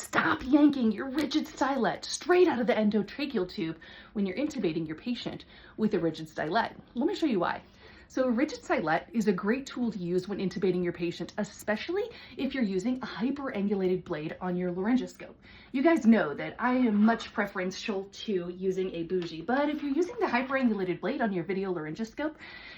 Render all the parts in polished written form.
Stop yanking your rigid stylet straight out of the endotracheal tube when you're intubating your patient with a rigid stylet. Let me show you why. So a rigid stylet is a great tool to use when intubating your patient, especially if you're using a hyperangulated blade on your laryngoscope. You guys know that I am much preferential to using a bougie, but if you're using the hyperangulated blade on your video laryngoscope,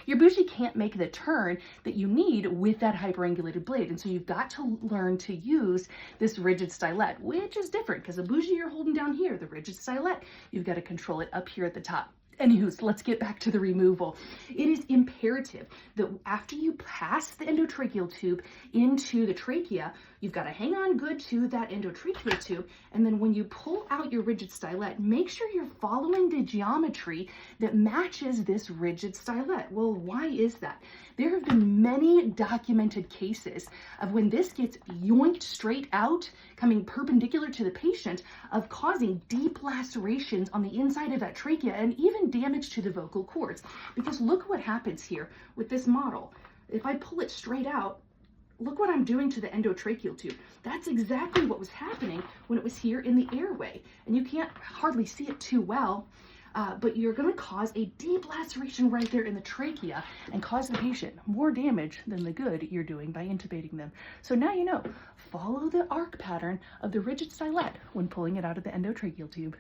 your bougie can't make the turn that you need with that hyperangulated blade. And so you've got to learn to use this rigid stylet, which is different because a bougie you're holding down here, the rigid stylet, you've got to control it up here at the top. Anywho, let's get back to the removal. It is imperative that after you pass the endotracheal tube into the trachea, you've got to hang on good to that endotracheal tube. And then when you pull out your rigid stylet, make sure you're following the geometry that matches this rigid stylet. Well, why is that? There have been many documented cases of when this gets yoinked straight out, coming perpendicular to the patient, of causing deep lacerations on the inside of that trachea and even damage to the vocal cords. Because look what happens here with this model. If I pull it straight out, look what I'm doing to the endotracheal tube. That's exactly what was happening when it was here in the airway. And you can't hardly see it too well, but you're going to cause a deep laceration right there in the trachea and cause the patient more damage than the good you're doing by intubating them. So now you know, follow the arc pattern of the rigid stylet when pulling it out of the endotracheal tube.